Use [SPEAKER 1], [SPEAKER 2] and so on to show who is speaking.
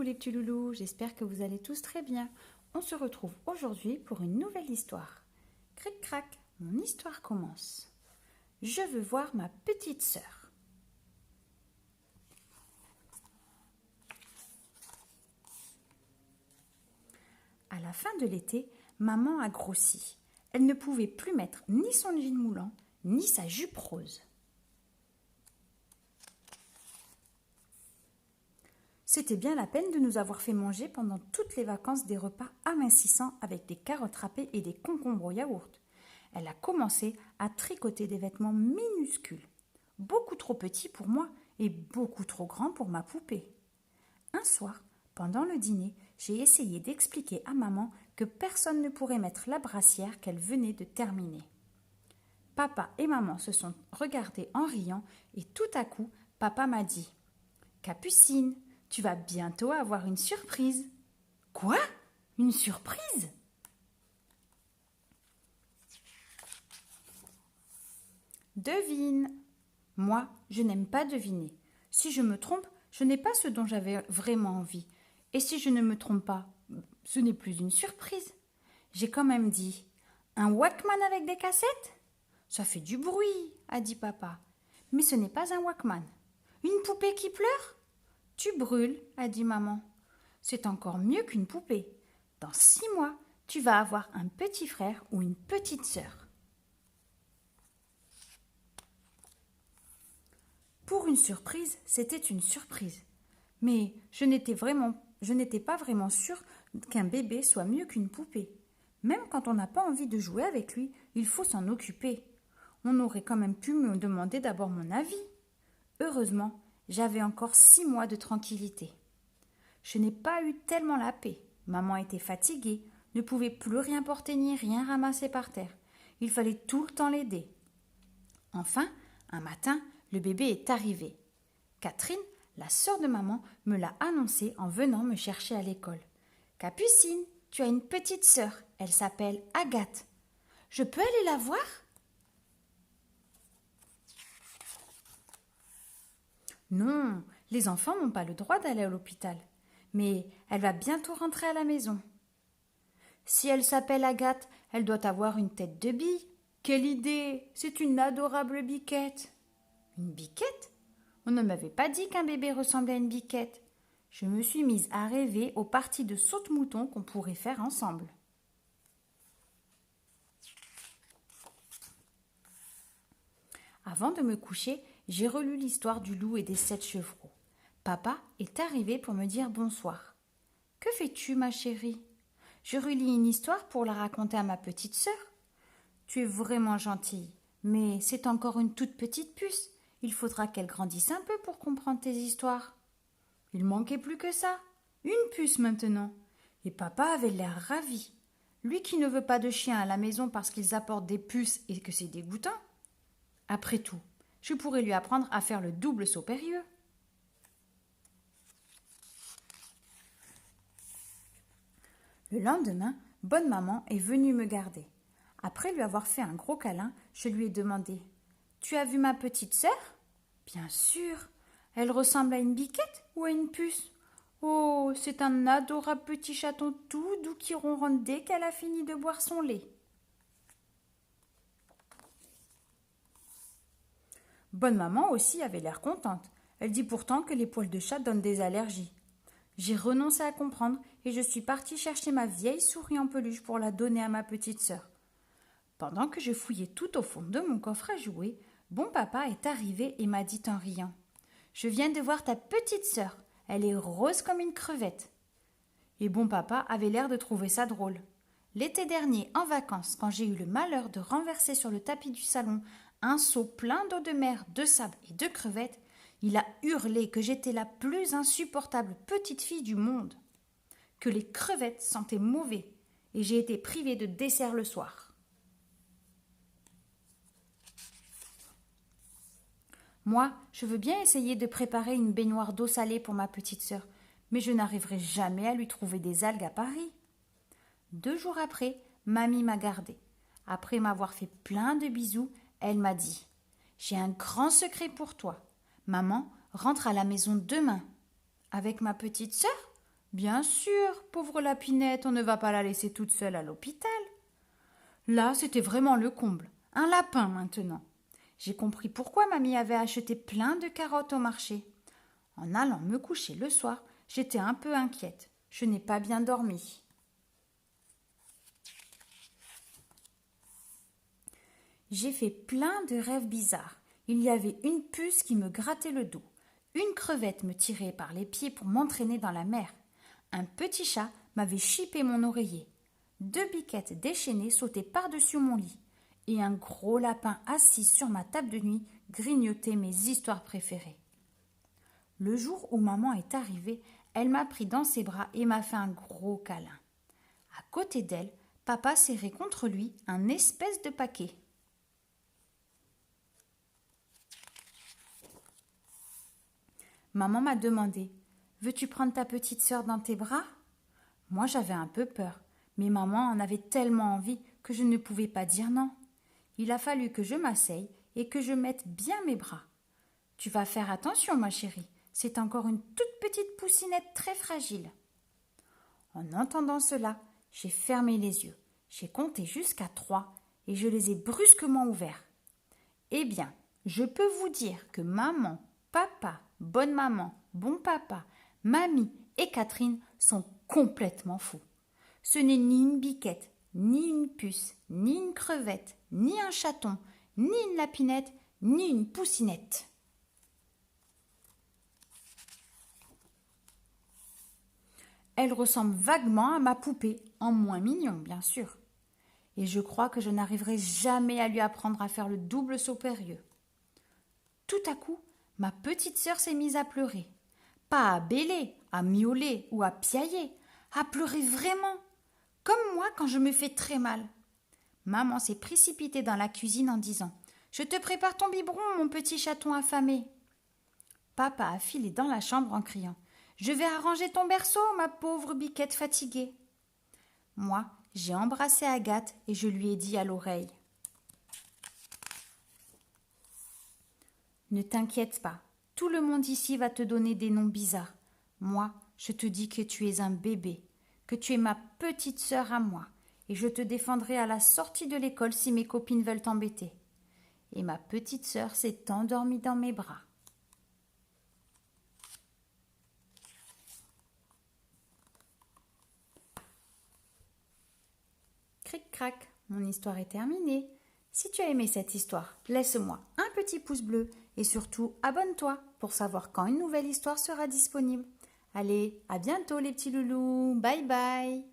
[SPEAKER 1] Coucou les petits loulous, j'espère que vous allez tous très bien. On se retrouve aujourd'hui pour une nouvelle histoire. Cric-crac, mon histoire commence. Je veux voir ma petite sœur. À la fin de l'été, maman a grossi. Elle ne pouvait plus mettre ni son jean moulant, ni sa jupe rose. C'était bien la peine de nous avoir fait manger pendant toutes les vacances des repas amincissants avec des carottes râpées et des concombres au yaourt. Elle a commencé à tricoter des vêtements minuscules, beaucoup trop petits pour moi et beaucoup trop grands pour ma poupée. Un soir, pendant le dîner, j'ai essayé d'expliquer à maman que personne ne pourrait mettre la brassière qu'elle venait de terminer. Papa et maman se sont regardés en riant et tout à coup, papa m'a dit « Capucine, tu vas bientôt avoir une surprise. » « Quoi ? Une surprise ? » Devine. Moi, je n'aime pas deviner. Si je me trompe, je n'ai pas ce dont j'avais vraiment envie. Et si je ne me trompe pas, ce n'est plus une surprise. J'ai quand même dit « Un Walkman avec des cassettes ?»« Ça fait du bruit, » a dit papa. « Mais ce n'est pas un Walkman. »« Une poupée qui pleure ?»« Tu brûles, » a dit maman. « C'est encore mieux qu'une poupée. Dans 6 mois, tu vas avoir un petit frère ou une petite sœur. » Pour une surprise, c'était une surprise. Mais je n'étais pas vraiment sûre qu'un bébé soit mieux qu'une poupée. Même quand on n'a pas envie de jouer avec lui, il faut s'en occuper. On aurait quand même pu me demander d'abord mon avis. Heureusement, j'avais encore 6 mois de tranquillité. Je n'ai pas eu tellement la paix. Maman était fatiguée, ne pouvait plus rien porter ni rien ramasser par terre. Il fallait tout le temps l'aider. Enfin, un matin, le bébé est arrivé. Catherine, la sœur de maman, me l'a annoncé en venant me chercher à l'école. « Capucine, tu as une petite sœur. Elle s'appelle Agathe. Je peux aller la voir ?» Non, les enfants n'ont pas le droit d'aller à l'hôpital. Mais elle va bientôt rentrer à la maison. Si elle s'appelle Agathe, elle doit avoir une tête de bille. Quelle idée! C'est une adorable biquette. Une biquette? On ne m'avait pas dit qu'un bébé ressemblait à une biquette. Je me suis mise à rêver aux parties de saute-mouton qu'on pourrait faire ensemble. Avant de me coucher, j'ai relu l'histoire du loup et des 7 chevreaux. Papa est arrivé pour me dire bonsoir. « Que fais-tu, ma chérie ? Je relis une histoire pour la raconter à ma petite sœur. Tu es vraiment gentille, mais c'est encore une toute petite puce. Il faudra qu'elle grandisse un peu pour comprendre tes histoires. » Il manquait plus que ça. Une puce maintenant. Et papa avait l'air ravi. Lui qui ne veut pas de chien à la maison parce qu'ils apportent des puces et que c'est dégoûtant. Après tout, je pourrais lui apprendre à faire le double saut périlleux. Le lendemain, bonne maman est venue me garder. Après lui avoir fait un gros câlin, je lui ai demandé « Tu as vu ma petite sœur ?»« Bien sûr. Elle ressemble à une biquette ou à une puce ? Oh, c'est un adorable petit chaton tout doux qui ronronne dès qu'elle a fini de boire son lait. » Bonne maman aussi avait l'air contente. Elle dit pourtant que les poils de chat donnent des allergies. J'ai renoncé à comprendre et je suis partie chercher ma vieille souris en peluche pour la donner à ma petite sœur. Pendant que je fouillais tout au fond de mon coffre à jouets, bon papa est arrivé et m'a dit en riant « Je viens de voir ta petite sœur. Elle est rose comme une crevette. » Et bon papa avait l'air de trouver ça drôle. L'été dernier, en vacances, quand j'ai eu le malheur de renverser sur le tapis du salon un seau plein d'eau de mer, de sable et de crevettes, il a hurlé que j'étais la plus insupportable petite fille du monde, que les crevettes sentaient mauvais et j'ai été privée de dessert le soir. Moi, je veux bien essayer de préparer une baignoire d'eau salée pour ma petite sœur, mais je n'arriverai jamais à lui trouver des algues à Paris. 2 jours après, mamie m'a gardée. Après m'avoir fait plein de bisous, elle m'a dit « J'ai un grand secret pour toi. Maman rentre à la maison demain. » « Avec ma petite sœur ? Bien sûr, pauvre Lapinette, on ne va pas la laisser toute seule à l'hôpital. Là, c'était vraiment le comble. Un lapin maintenant. J'ai compris pourquoi mamie avait acheté plein de carottes au marché. En allant me coucher le soir, j'étais un peu inquiète. Je n'ai pas bien dormi. J'ai fait plein de rêves bizarres. Il y avait une puce qui me grattait le dos. Une crevette me tirait par les pieds pour m'entraîner dans la mer. Un petit chat m'avait chippé mon oreiller. 2 biquettes déchaînées sautaient par-dessus mon lit. Et un gros lapin assis sur ma table de nuit grignotait mes histoires préférées. Le jour où maman est arrivée, elle m'a pris dans ses bras et m'a fait un gros câlin. À côté d'elle, papa serrait contre lui un espèce de paquet. Maman m'a demandé « Veux-tu prendre ta petite sœur dans tes bras ?» Moi, j'avais un peu peur, mais maman en avait tellement envie que je ne pouvais pas dire non. Il a fallu que je m'asseye et que je mette bien mes bras. « Tu vas faire attention, ma chérie, c'est encore une toute petite poussinette très fragile. » En entendant cela, j'ai fermé les yeux, j'ai compté jusqu'à 3 et je les ai brusquement ouverts. Eh bien, je peux vous dire que maman, papa, bonne maman, bon papa, mamie et Catherine sont complètement fous. Ce n'est ni une biquette, ni une puce, ni une crevette, ni un chaton, ni une lapinette, ni une poussinette. Elle ressemble vaguement à ma poupée, en moins mignon, bien sûr. Et je crois que je n'arriverai jamais à lui apprendre à faire le double saut périlleux. Tout à coup, ma petite sœur s'est mise à pleurer. Pas à bêler, à miauler ou à piailler, à pleurer vraiment, comme moi quand je me fais très mal. Maman s'est précipitée dans la cuisine en disant « Je te prépare ton biberon, mon petit chaton affamé !» Papa a filé dans la chambre en criant « Je vais arranger ton berceau, ma pauvre biquette fatiguée !» Moi, j'ai embrassé Agathe et je lui ai dit à l'oreille « Ne t'inquiète pas, tout le monde ici va te donner des noms bizarres. Moi, je te dis que tu es un bébé, que tu es ma petite sœur à moi, et je te défendrai à la sortie de l'école si mes copines veulent t'embêter. » Et ma petite sœur s'est endormie dans mes bras. Cric-crac, mon histoire est terminée. Si tu as aimé cette histoire, laisse-moi un petit pouce bleu et surtout abonne-toi pour savoir quand une nouvelle histoire sera disponible. Allez, à bientôt les petits loulous, bye bye.